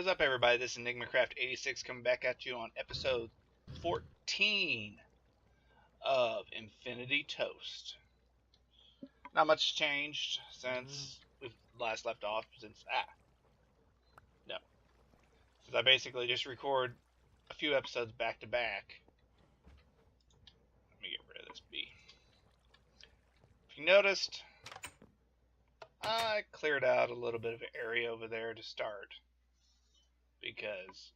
up, everybody? This is EnigmaCraft86 coming back at you on episode 14 of Infinity Toast. Not much changed since we've last left off. Since I basically just record a few episodes back to back. Let me get rid of this B. If you noticed, I cleared out a little bit of an area over there to start. Because,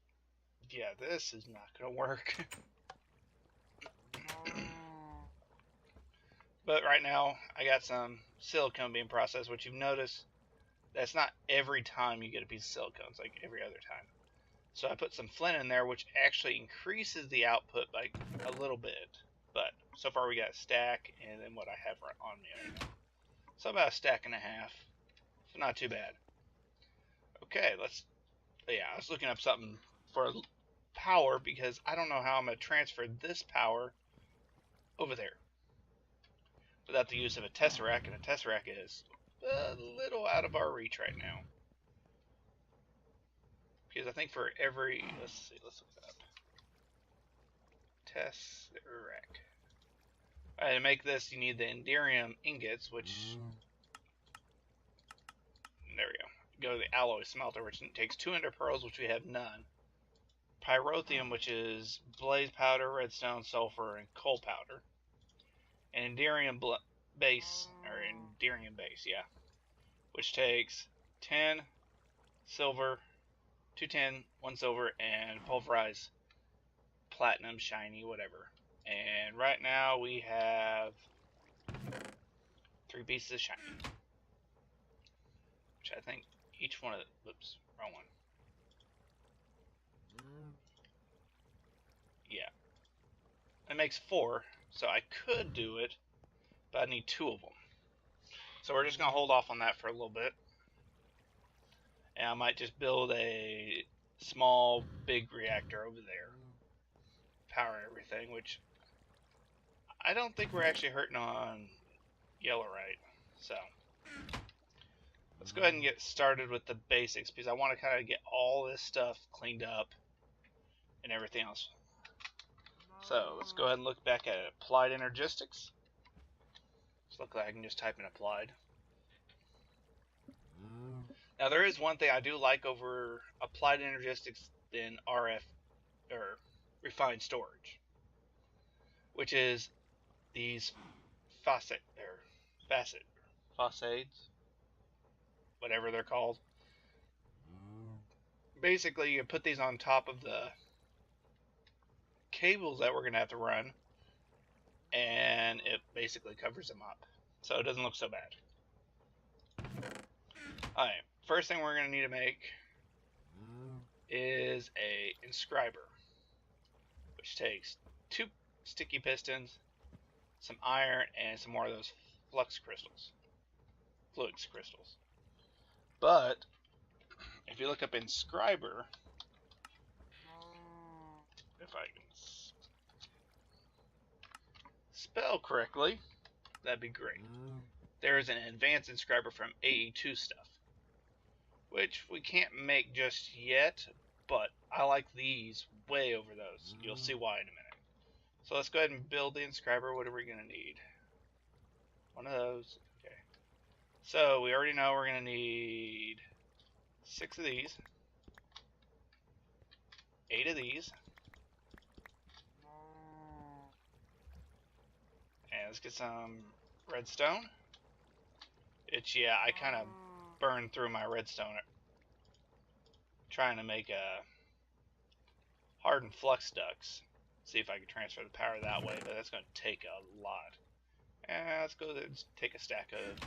yeah, this is not going to work. But right now, I got some silicone being processed, which you've noticed, that's not every time you get a piece of silicone. It's like every other time. So I put some flint in there, which actually increases the output by a little bit. But so far we got a stack, and then what I have right on me right now. So about a stack and a half. So not too bad. Okay, I was looking up something for power because I don't know how I'm going to transfer this power over there without the use of a tesseract, and a tesseract is a little out of our reach right now. Because I think for every, let's look it up. Tesseract. Alright, to make this you need the Enderium ingots, which, there we go. Go to the alloy smelter, which takes 200 pearls, which we have none. Pyrotheum, which is blaze powder, redstone, sulfur, and coal powder. And Enderium base, yeah, which takes 10 silver, 2 tin, 1 silver, and pulverized platinum, shiny, whatever. And right now we have 3 pieces of shiny, which I think each one of the, oops, wrong one. Yeah, it makes 4, so I could do it, but I need 2 of them. So we're just going to hold off on that for a little bit. And I might just build a small, big reactor over there. Power everything, which I don't think we're actually hurting on Yellowite. So let's go ahead and get started with the basics, because I want to kind of get all this stuff cleaned up and everything else. So let's go ahead and look back at applied energistics. Just look like I can just type in applied. Now there is one thing I do like over applied energistics than RF or refined storage, which is these facades, whatever they're called. Basically, you put these on top of the cables that we're going to have to run, and it basically covers them up, so it doesn't look so bad. Alright, first thing we're going to need to make is a inscriber, which takes 2 sticky pistons, some iron, and some more of those fluids crystals. But if you look up inscriber, if I can spell correctly, that'd be great. There's an advanced inscriber from AE2 stuff, which we can't make just yet, but I like these way over those. You'll see why in a minute. So let's go ahead and build the inscriber. What are we going to need? One of those. Okay. So we already know we're going to need 6 of these, 8 of these, and let's get some redstone. Yeah, I kind of burned through my redstone trying to make a hardened flux ducts. See if I can transfer the power that way, but that's going to take a lot. And let's go ahead and take a stack of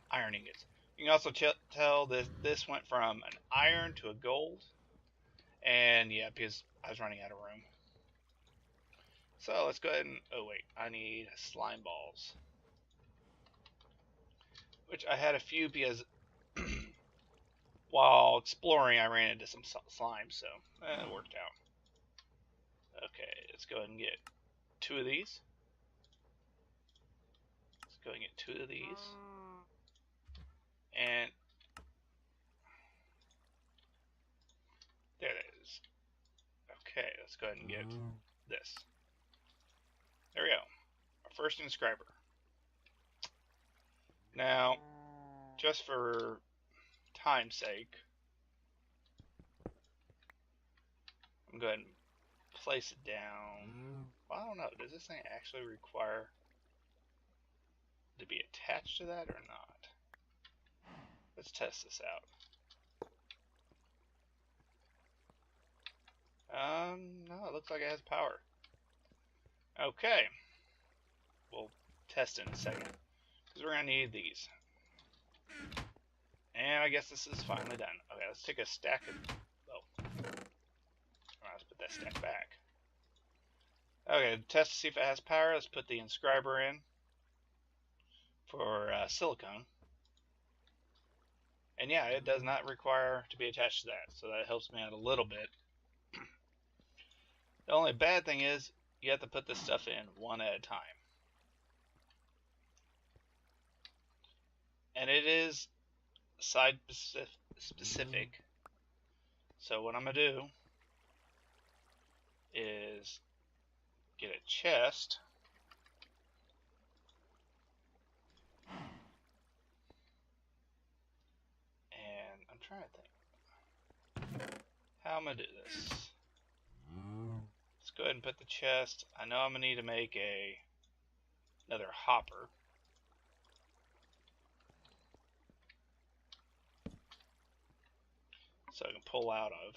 iron ingots. You can also tell that this went from an iron to a gold. And yeah, because I was running out of room. So let's go ahead and, oh wait, I need slime balls. Which I had a few because while exploring I ran into some slime, so it worked out. Okay, let's go ahead and get 2 of these. Let's go and get 2 of these. And Okay, let's go ahead and get this. There we go. Our first inscriber. Now, just for time's sake, I'm going to go ahead and place it down. Well, I don't know. Does this thing actually require to be attached to that or not? Let's test this out. No, it looks like it has power. Okay. We'll test it in a second, because we're going to need these. And I guess this is finally done. Okay, let's take a stack of... Oh. Let's put that stack back. Okay, test to see if it has power. Let's put the inscriber in for silicone. And yeah, it does not require to be attached to that, so that helps me out a little bit. The only bad thing is you have to put this stuff in one at a time. And it is side specific. So what I'm going to do is get a chest. And I'm trying to think how I'm going to do this. Let's go ahead and put the chest. I know I'm going to need to make another hopper. So I can pull out of.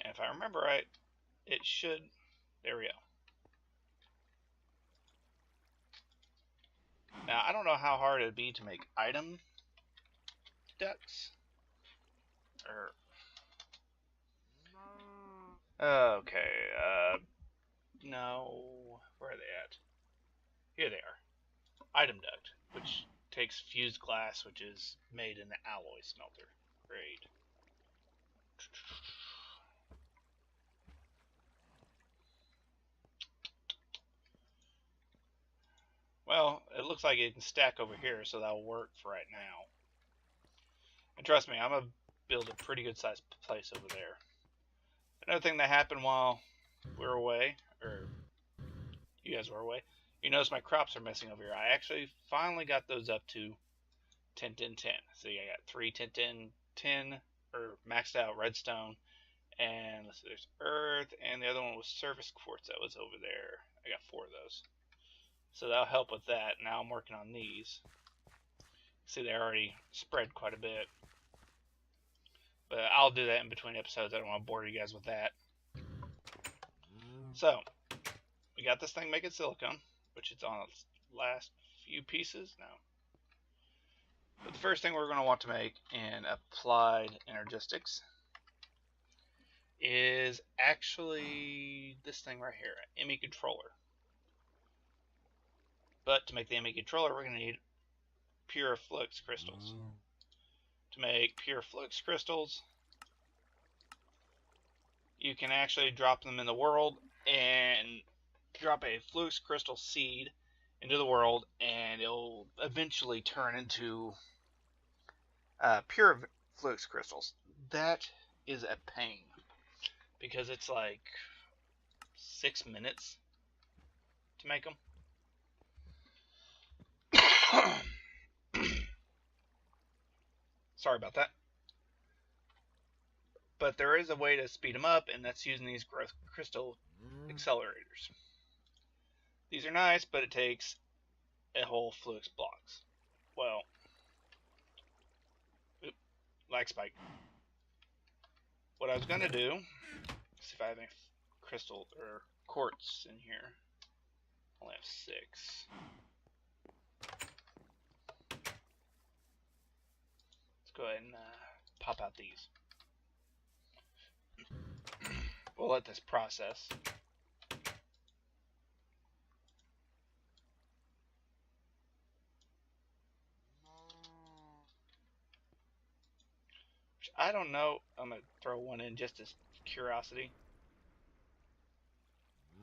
And if I remember right, it should, there we go. Now, I don't know how hard it would be to make item ducts. Okay, no, where are they at? Here they are. Item duct, which takes fused glass, which is made in the alloy smelter. Great. Well, it looks like it can stack over here, so that'll work for right now. And trust me, I'm going to build a pretty good sized place over there. Another thing that happened while we were away, or you guys were away, you notice my crops are missing over here. I actually finally got those up to 10, 10, 10. So I got 3 10, 10, 10, or maxed out redstone, and let's see, there's earth, and the other one was surface quartz that was over there. I got 4 of those. So that'll help with that. Now I'm working on these. See, they already spread quite a bit. But I'll do that in between episodes. I don't want to bore you guys with that. So, we got this thing making silicone, which it's on its last few pieces now. But the first thing we're going to want to make in applied energistics is actually this thing right here, an ME controller. But to make the ME controller, we're going to need pure flux crystals. To make pure flux crystals, you can actually drop them in the world and drop a flux crystal seed into the world, and it'll eventually turn into pure flux crystals. That is a pain because it's like 6 minutes to make them. Sorry about that. But there is a way to speed them up, and that's using these growth crystal accelerators. These are nice, but it takes a whole flux blocks. Well, lag spike. What I was going to do, see if I have any crystal or quartz in here. I only have 6. Let's go ahead and pop out these. We'll let this process. Which I don't know. I'm going to throw one in just as curiosity.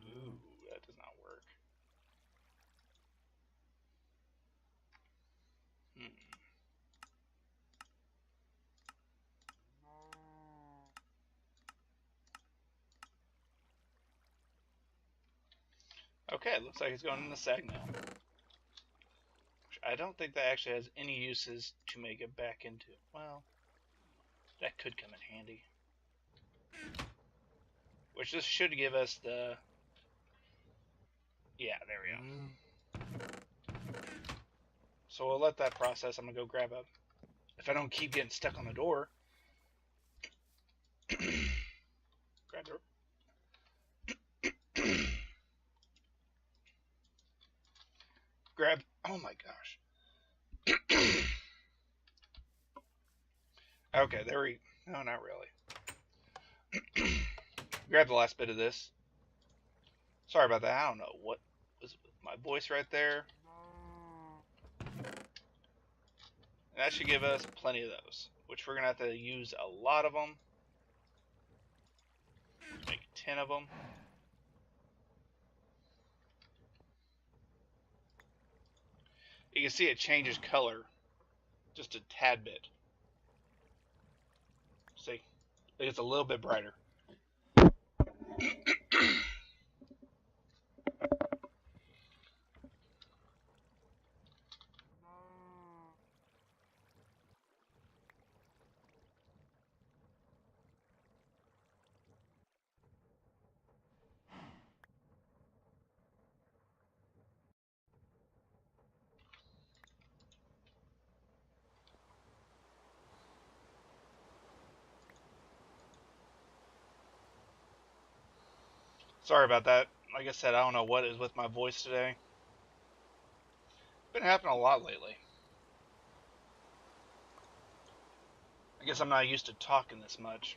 Ooh, that does not work. Okay, it looks like it's going in the sag now. I don't think that actually has any uses to make it back into. Well, that could come in handy. Which this should give us the... Yeah, there we go. So we'll let that process. I'm going to go grab a... If I don't keep getting stuck on the door. Grab the... Grab... Oh my gosh. Okay, there we... No, not really. Grab the last bit of this. Sorry about that. I don't know what was with my voice right there. And that should give us plenty of those, which we're going to have to use a lot of them. Make 10 of them. You can see it changes color just a tad bit. See? It's a little bit brighter. Sorry about that. Like I said, I don't know what is with my voice today. It's been happening a lot lately. I guess I'm not used to talking this much.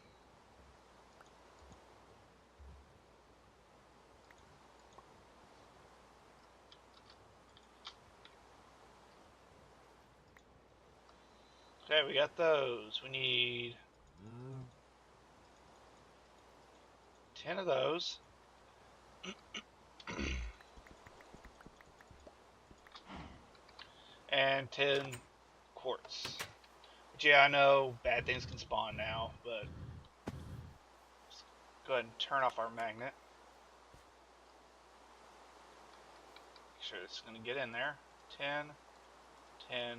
Okay, we got those. We need 10 of those. And 10 quartz. But yeah, I know bad things can spawn now, but let's go ahead and turn off our magnet. Make sure it's going to get in there. 10, 10, 10.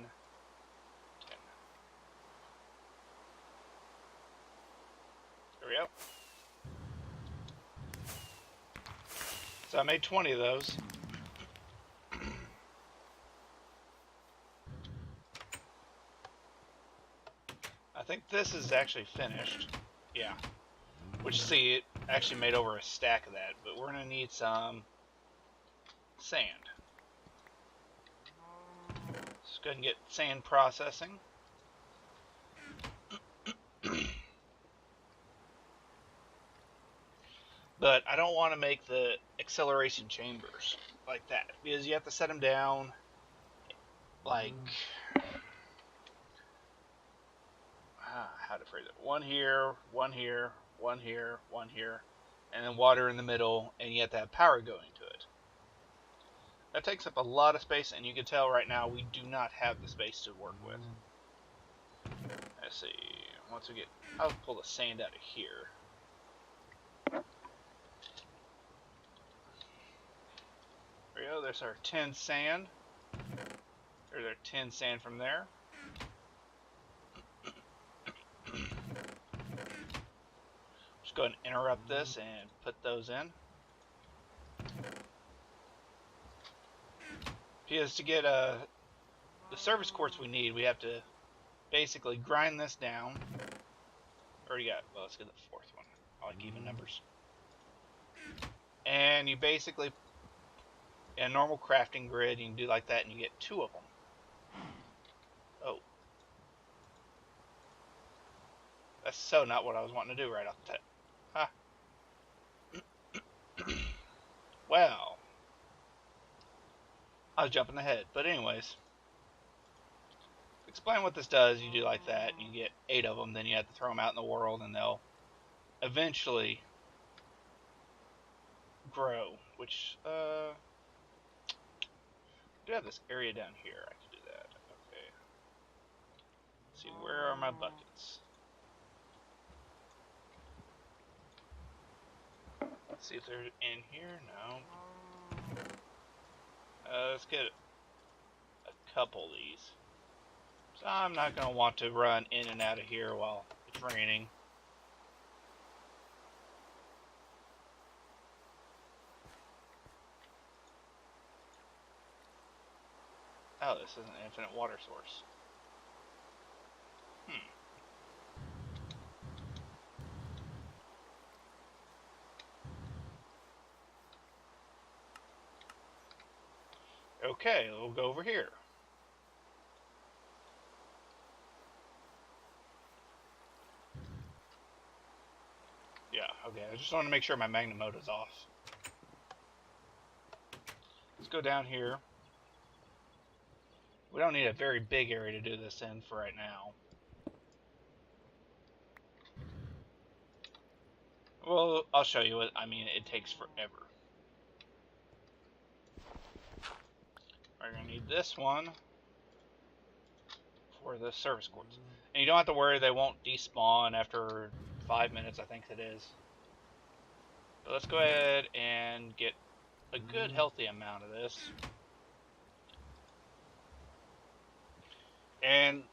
There we go. So I made 20 of those. I think this is actually finished. Yeah. Which, see, it actually made over a stack of that. But we're going to need some sand. Let's go ahead and get sand processing. But I don't want to make the acceleration chambers like that, because you have to set them down like... how to phrase it? One here, one here, one here, one here, and then water in the middle, and you have to have power going to it. That takes up a lot of space, and you can tell right now we do not have the space to work with. Let's see. Once we get... I'll pull the sand out of here. There we go. There's our 10 sand. There's our 10 sand from there. Just go ahead and interrupt this and put those in. Because to get the surface quartz we need, we have to basically grind this down. Already got... Well, let's get the fourth one. I like even numbers. And you basically... In a normal crafting grid, you can do like that and you get 2 of them. Oh. That's so not what I was wanting to do right off the top. Ha. Well. I was jumping ahead. But anyways. Explain what this does. You do like that and you get 8 of them. Then you have to throw them out in the world and they'll eventually grow. Which, I do have this area down here. I can do that. Okay. Let's see, where are my buckets? Let's see if they're in here. No. let's get a couple of these. So I'm not going to want to run in and out of here while it's raining. Oh, this is an infinite water source. Okay, we'll go over here. Yeah, okay, I just want to make sure my magnet mode is off. Let's go down here. We don't need a very big area to do this in for right now. Well, I'll show you what I mean. It takes forever. We're going to need this one for the service quartz. And you don't have to worry, they won't despawn after 5 minutes, I think it is. But let's go ahead and get a good healthy amount of this. And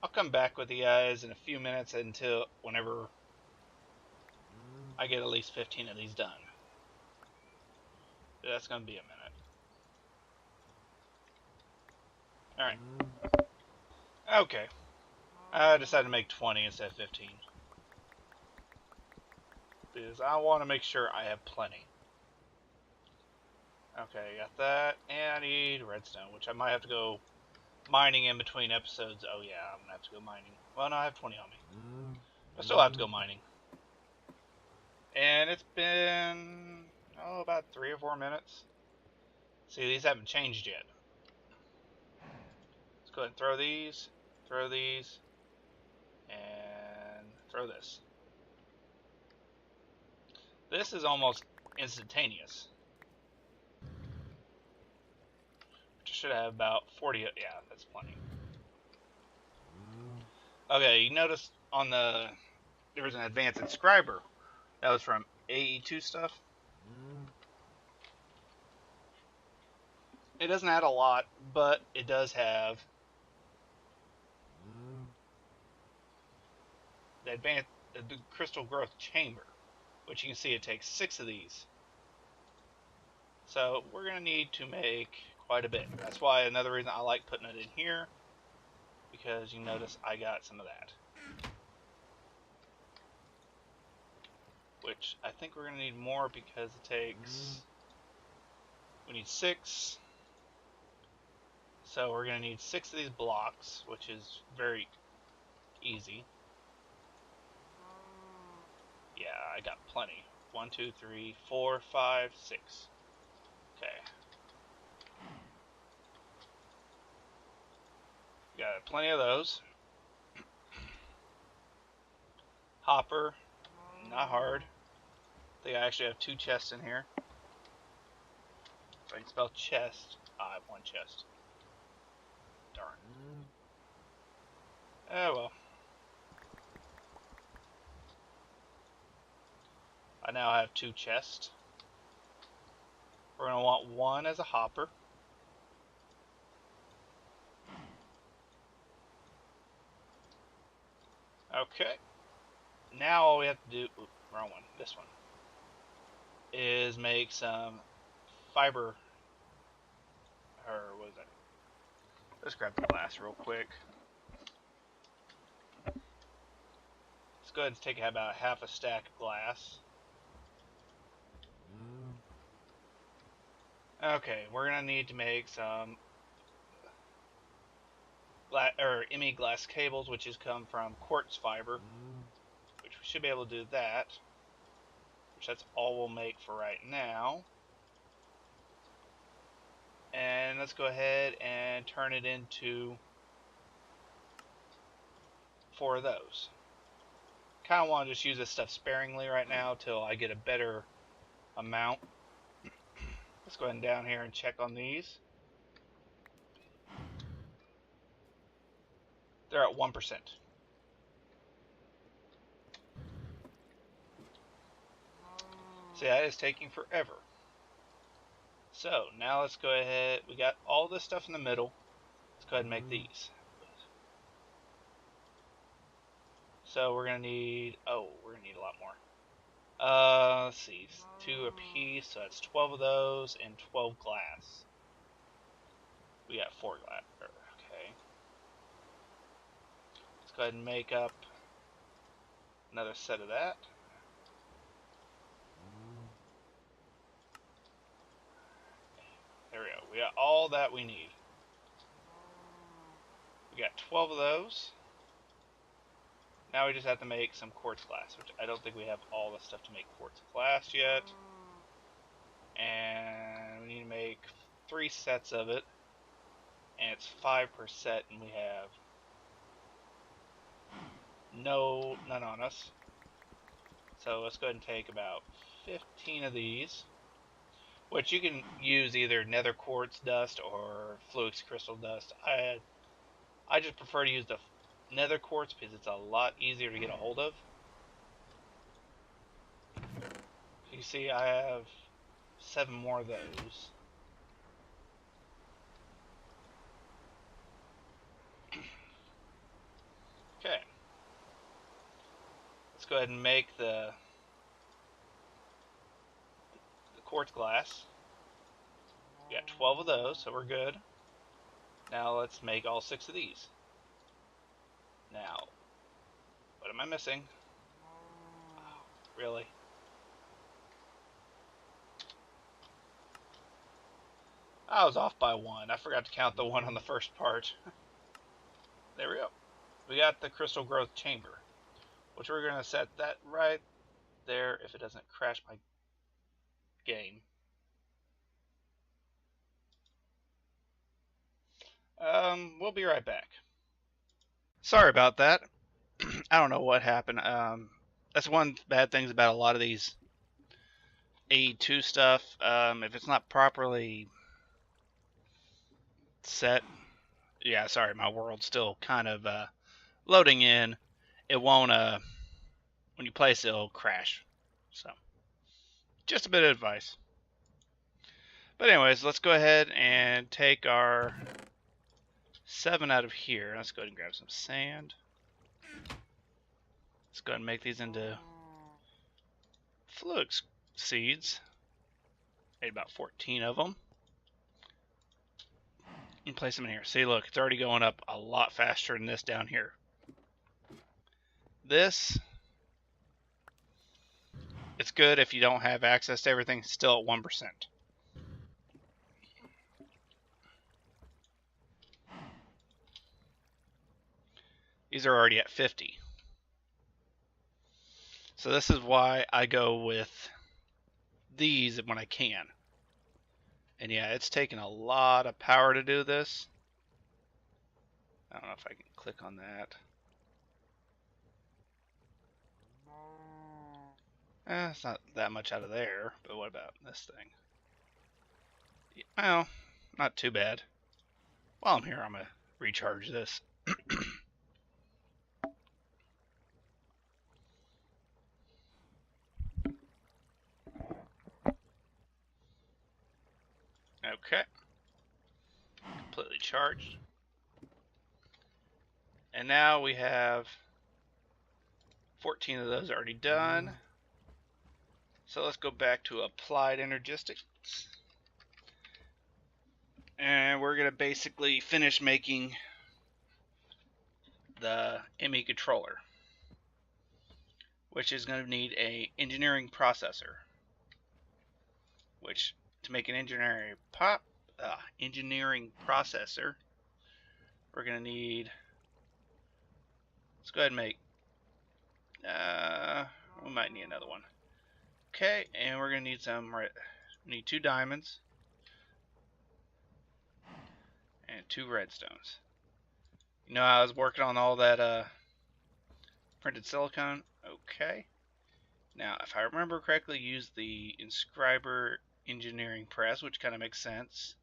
I'll come back with you guys in a few minutes until whenever I get at least 15 of these done. That's going to be a minute. Alright. Okay. I decided to make 20 instead of 15. Because I want to make sure I have plenty. Okay, got that. And I need redstone, which I might have to go mining in between episodes. Oh yeah, I'm going to have to go mining. Well, no, I have 20 on me. I still have to go mining. And it's been, about 3 or 4 minutes. See, these haven't changed yet. Let's go ahead and throw these, and throw this. This is almost instantaneous. Which should have about 40, yeah, that's plenty. Okay, you notice on there was an advanced inscriber. That was from AE2 stuff. It doesn't add a lot, but it does have the crystal growth chamber, which you can see it takes 6 of these. So we're going to need to make quite a bit. That's why another reason I like putting it in here, because you notice I got some of that. Which I think we're going to need more because it takes, we need 6. So we're going to need 6 of these blocks, which is very easy. Yeah, I got plenty. 1, 2, 3, 4, 5, 6. Okay. Got plenty of those. Hopper, not hard. I think I actually have 2 chests in here. If I can spell chest, I have 1 chest. Darn. Oh well. I now have 2 chests. We're going to want 1 as a hopper. Okay. Now all we have to do, oops, wrong one, this one, is make some fiber, or what is that? Let's grab the glass real quick. Let's go ahead and take about half a stack of glass. Okay, we're going to need to make some ME glass cables, which has come from quartz fiber, which we should be able to do that, which that's all we'll make for right now. And let's go ahead and turn it into 4 of those. Kind of want to just use this stuff sparingly right now till I get a better amount. Let's go ahead and down here and check on these. They're at 1%. See, that is taking forever. So now let's go ahead. We got all this stuff in the middle. Let's go ahead and make these. So we're gonna need. Oh, we're gonna need a lot more. Let's see, 2 a piece. So that's 12 of those and 12 glass. We got 4 glass. Okay. Let's go ahead and make up another set of that. There we go. We got all that we need. We got 12 of those. Now we just have to make some quartz glass, which I don't think we have all the stuff to make quartz glass yet. And we need to make 3 sets of it. And it's 5 per set, and we have none on us. So let's go ahead and take about 15 of these, which you can use either nether quartz dust or fluix crystal dust. I just prefer to use the nether quartz because it's a lot easier to get a hold of. You see, I have 7 more of those. Okay. Let's go ahead and make the quartz glass. We got 12 of those, so we're good. Now let's make all 6 of these. Now, what am I missing? Oh, really? I was off by 1. I forgot to count the 1 on the first part. There we go. We got the crystal growth chamber, which we're going to set that right there if it doesn't crash my game. We'll be right back. Sorry about that. I don't know what happened. That's one bad thing about a lot of these A2 stuff. If it's not properly set, yeah, sorry, my world's still kind of loading in. It won't, when you place it, it'll crash. So, just a bit of advice. But anyways, let's go ahead and take our 7 out of here. Let's go ahead and grab some sand. Let's go ahead and make these into fluix seeds. Made about 14 of them. And place them in here. See, look, it's already going up a lot faster than this down here. This, it's good if you don't have access to everything. It's still at 1%. These are already at 50. So this is why I go with these when I can. And yeah, it's taking a lot of power to do this. I don't know if I can click on that. It's not that much out of there, but what about this thing? Well, not too bad. While I'm here, I'm going to recharge this. Okay. Completely charged. And now we have 14 of those already done. So let's go back to applied energistics. And we're going to basically finish making the ME controller, which is going to need a engineering processor. Which, to make an engineering processor, we're going to need, let's go ahead and make, we might need another one. Okay, and we're going to need we need 2 diamonds and 2 redstones. You know, I was working on all that printed silicone. Okay. Now, if I remember correctly, use the inscriber engineering press, which kind of makes sense.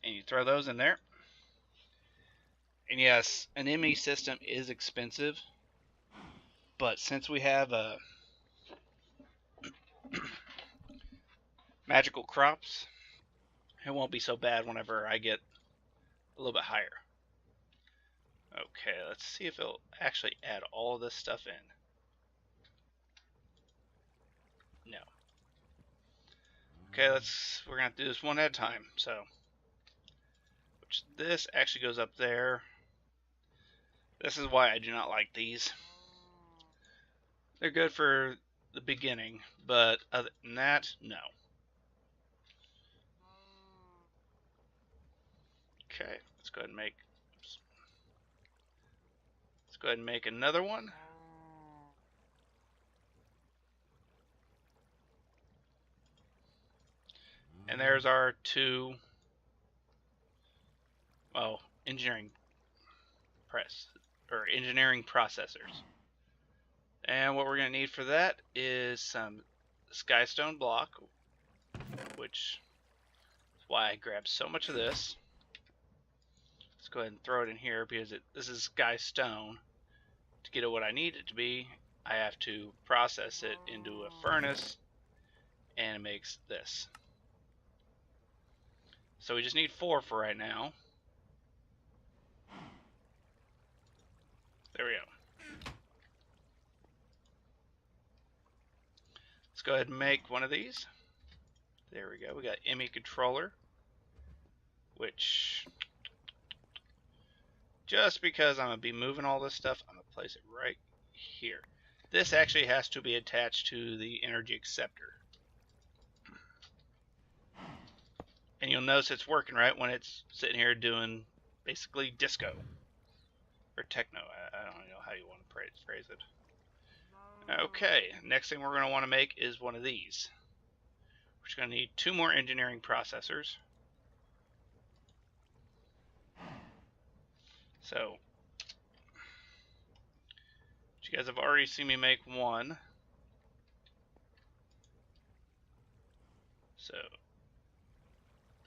And you throw those in there. And yes, an ME system is expensive, but since we have a magical crops, it won't be so bad whenever I get a little bit higher. Okay, let's see if it'll actually add all of this stuff in. No. Okay, we're gonna have to do this one at a time. So, which this actually goes up there. This is why I do not like these. They're good for the beginning, but other than that, no. Okay, let's go ahead and make. Oops. Let's go ahead and make another one. And there's our two, engineering engineering processors. And what we're going to need for that is some skystone block, which is why I grabbed so much of this. Let's go ahead and throw it in here because this is skystone. To get it what I need it to be, I have to process it into a furnace, and it makes this. So we just need 4 for right now. There we go. Let's go ahead and make one of these. There we go. We got ME controller, which, just because I'm going to be moving all this stuff, I'm going to place it right here. This actually has to be attached to the energy acceptor. And you'll notice it's working right when it's sitting here doing basically disco. Or techno, I don't know how you want to phrase it. Okay, next thing we're going to want to make is one of these. We're just going to need 2 more engineering processors. So, you guys have already seen me make one. So,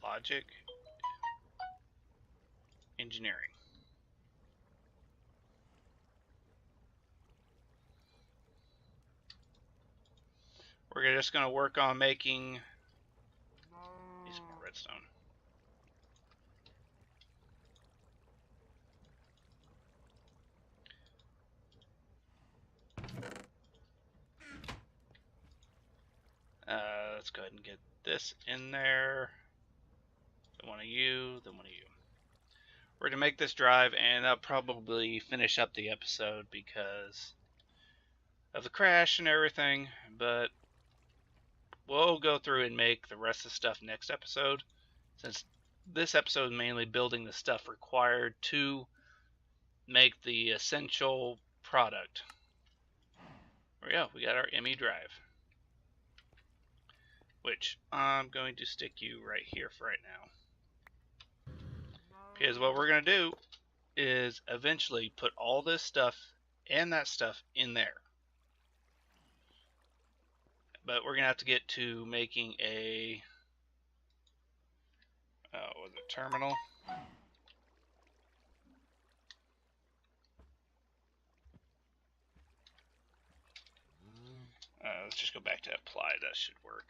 logic, engineering. We're just going to work on making some more redstone. Let's go ahead and get this in there. Then one of you, then one of you. We're going to make this drive, and I'll probably finish up the episode because of the crash and everything, but we'll go through and make the rest of the stuff next episode, since this episode is mainly building the stuff required to make the essential product. There we go, we got our ME drive, which I'm going to stick you right here for right now. Because what we're going to do is eventually put all this stuff and that stuff in there. But we're going to have to get to making a terminal. Let's just go back to apply. That should work.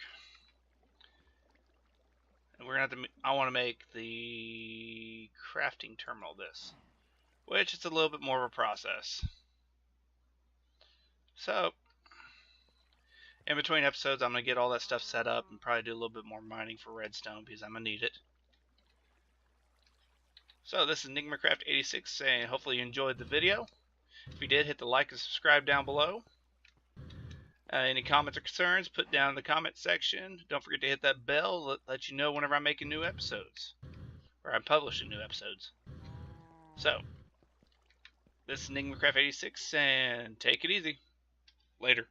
And we're going to have to, I want to make the crafting terminal this, which is a little bit more of a process. So, in between episodes, I'm going to get all that stuff set up and probably do a little bit more mining for redstone because I'm going to need it. So, this is EnigmaCraft86 saying hopefully you enjoyed the video. If you did, hit the like and subscribe down below. Any comments or concerns, put down in the comment section. Don't forget to hit that bell, let you know whenever I'm making new episodes, or I'm publishing new episodes. So, this is EnigmaCraft86, and take it easy. Later.